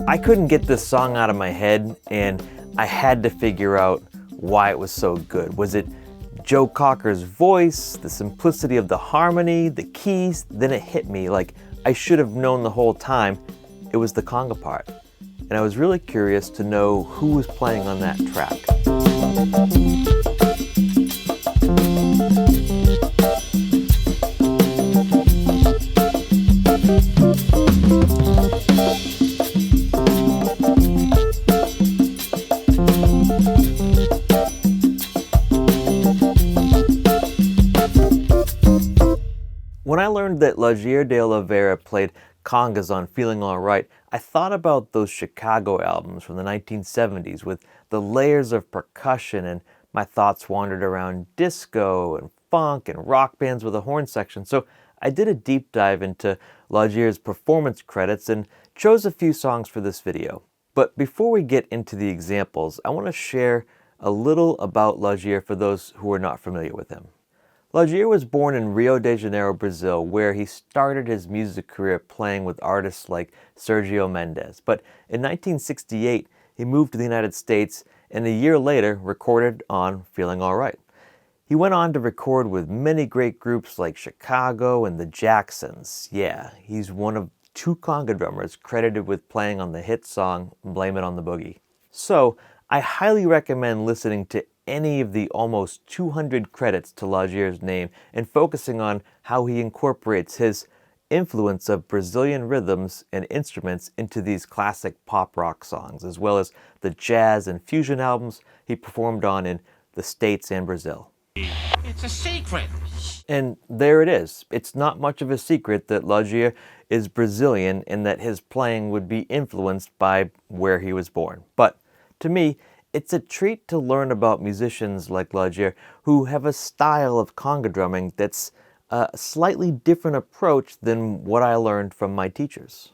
I couldn't get this song out of my head, and I had to figure out why it was so good. Was it Joe Cocker's voice, the simplicity of the harmony, the keys? Then it hit me like I should have known the whole time it was the conga part. And I was really curious to know who was playing on that track. When I learned that Laudir de Oliveira played congas on Feeling Alright, I thought about those Chicago albums from the 1970s with the layers of percussion, and my thoughts wandered around disco and funk and rock bands with a horn section. So I did a deep dive into Laudir's performance credits and chose a few songs for this video. But before we get into the examples, I want to share a little about Laudir for those who are not familiar with him. Laudir was born in Rio de Janeiro, Brazil, where he started his music career playing with artists like Sergio Mendes. But in 1968, he moved to the United States and a year later recorded on Feeling Alright. He went on to record with many great groups like Chicago and the Jacksons. Yeah, he's one of two conga drummers credited with playing on the hit song Blame It on the Boogie. So, I highly recommend listening to any of the almost 200 credits to Laudir's name and focusing on how he incorporates his influence of Brazilian rhythms and instruments into these classic pop rock songs, as well as the jazz and fusion albums he performed on in the States and Brazil. It's a secret. And there it is. It's not much of a secret that Laudir is Brazilian and that his playing would be influenced by where he was born. But to me, it's a treat to learn about musicians like Laudir who have a style of conga drumming that's a slightly different approach than what I learned from my teachers.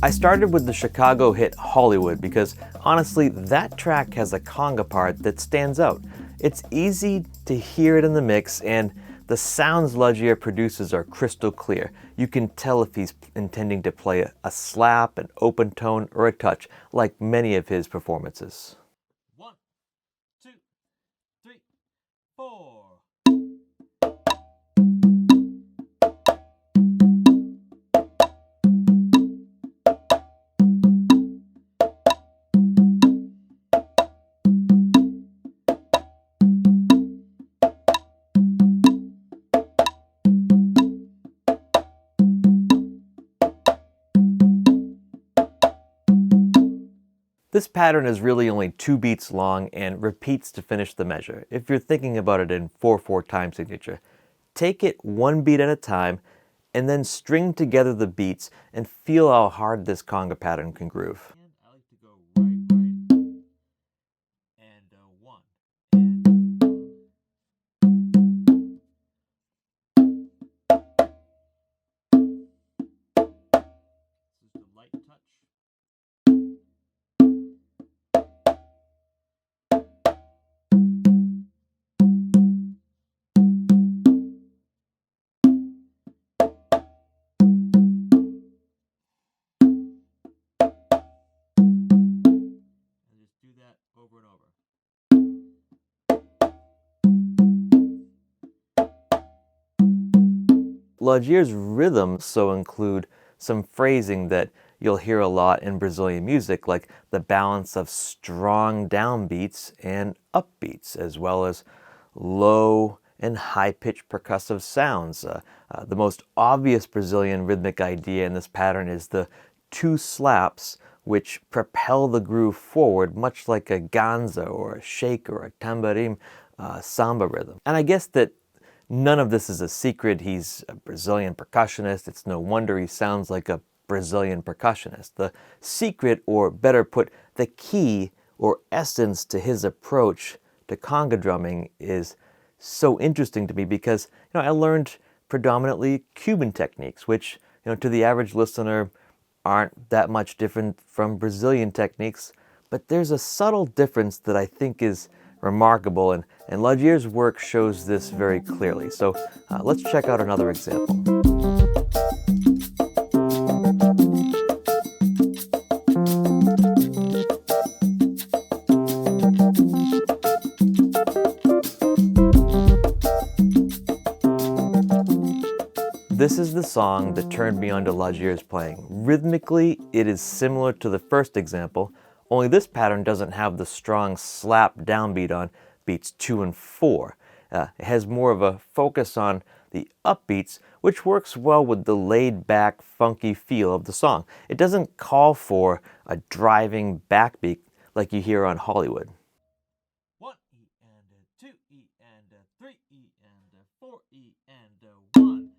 I started with the Chicago hit Hollywood because honestly that track has a conga part that stands out. It's easy to hear it in the mix, and the sounds Laudir produces are crystal clear. You can tell if he's intending to play a slap, an open tone, or a touch, like many of his performances. 1, 2, 3, 4. This pattern is really only 2 beats long and repeats to finish the measure, if you're thinking about it in 4/4 time signature. Take it 1 beat at a time, and then string together the beats and feel how hard this conga pattern can groove. I like to go right, and 1. Just a light touch. Do that over and over. Laudir's rhythms so include some phrasing that you'll hear a lot in Brazilian music, like the balance of strong downbeats and upbeats, as well as low and high-pitched percussive sounds. The most obvious Brazilian rhythmic idea in this pattern is the 2 slaps, which propel the groove forward, much like a ganza or a shake or a tamborim samba rhythm. And I guess that none of this is a secret. He's a Brazilian percussionist. It's no wonder he sounds like a Brazilian percussionist. The secret, or better put, the key or essence to his approach to conga drumming is so interesting to me because I learned predominantly Cuban techniques, which, to the average listener aren't that much different from Brazilian techniques, but there's a subtle difference that I think is remarkable, and Laudier's work shows this very clearly. So let's check out another example. This is the song that turned me on to Laudier's playing. Rhythmically, it is similar to the first example, only this pattern doesn't have the strong slap downbeat on beats 2 and 4. It has more of a focus on the upbeats, which works well with the laid-back, funky feel of the song. It doesn't call for a driving backbeat like you hear on Hollywood. 1 E and 2 E and 3 E and 4 E and 1.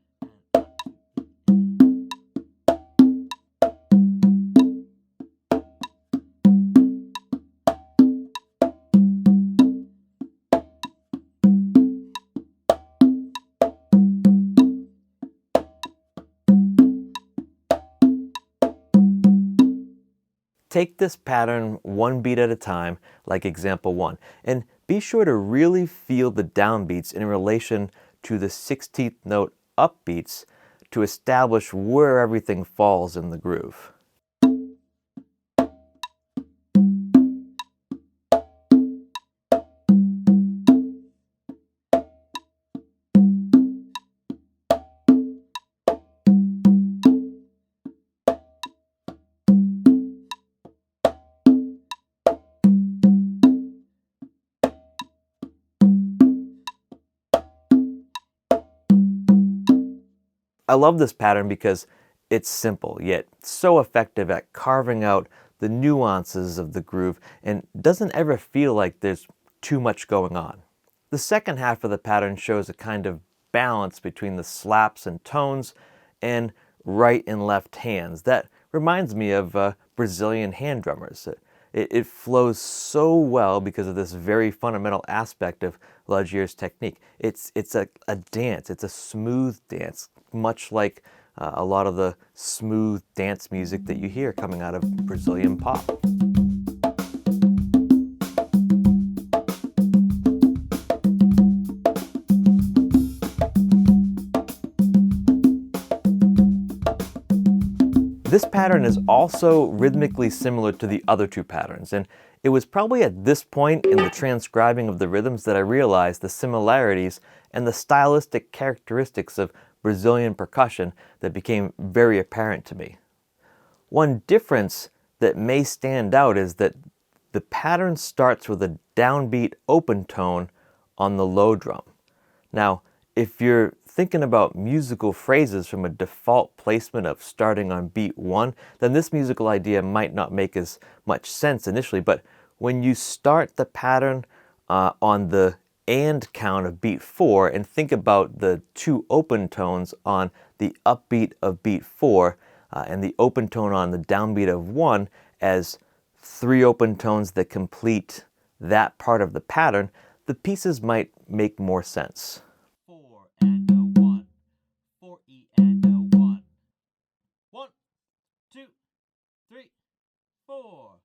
Take this pattern one beat at a time, like example 1, and be sure to really feel the downbeats in relation to the 16th note upbeats to establish where everything falls in the groove. I love this pattern because it's simple, yet so effective at carving out the nuances of the groove and doesn't ever feel like there's too much going on. The second half of the pattern shows a kind of balance between the slaps and tones and right and left hands. That reminds me of Brazilian hand drummers. It flows so well because of this very fundamental aspect of Laudier's technique. It's a dance, it's a smooth dance, much like a lot of the smooth dance music that you hear coming out of Brazilian pop. This pattern is also rhythmically similar to the other two patterns, and it was probably at this point in the transcribing of the rhythms that I realized the similarities and the stylistic characteristics of Brazilian percussion that became very apparent to me. One difference that may stand out is that the pattern starts with a downbeat open tone on the low drum. Now, if you're thinking about musical phrases from a default placement of starting on beat 1, then this musical idea might not make as much sense initially, but when you start the pattern on the and count of beat 4 and think about the two open tones on the upbeat of beat 4 and the open tone on the downbeat of 1 as 3 open tones that complete that part of the pattern, the pieces might make more sense. 4 and 1. 4 E and 1. 1, 2, 3, 4.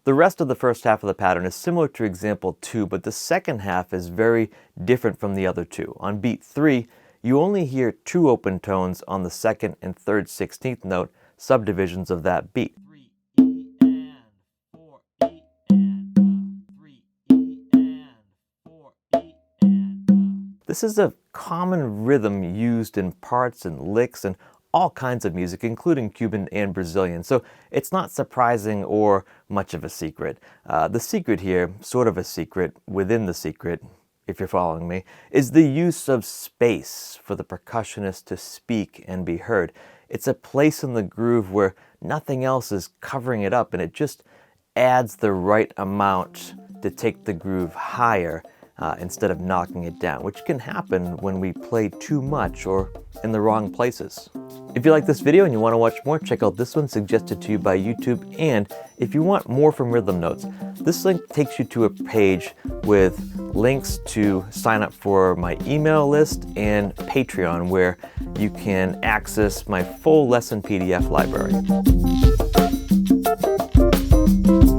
The rest of the first half of the pattern is similar to example 2, but the second half is very different from the other two. On beat 3, you only hear 2 open tones on the second and third 16th note subdivisions of that beat. 3 E and 4 E and 3 E and 4 E and. This is a common rhythm used in parts and licks and all kinds of music, including Cuban and Brazilian, so it's not surprising or much of a secret. The secret here, sort of a secret within the secret, if you're following me, is the use of space for the percussionist to speak and be heard. It's a place in the groove where nothing else is covering it up, and it just adds the right amount to take the groove higher instead of knocking it down, which can happen when we play too much or in the wrong places. If you like this video and you want to watch more, check out this one suggested to you by YouTube. And if you want more from Rhythm Notes, this link takes you to a page with links to sign up for my email list and Patreon, where you can access my full lesson PDF library.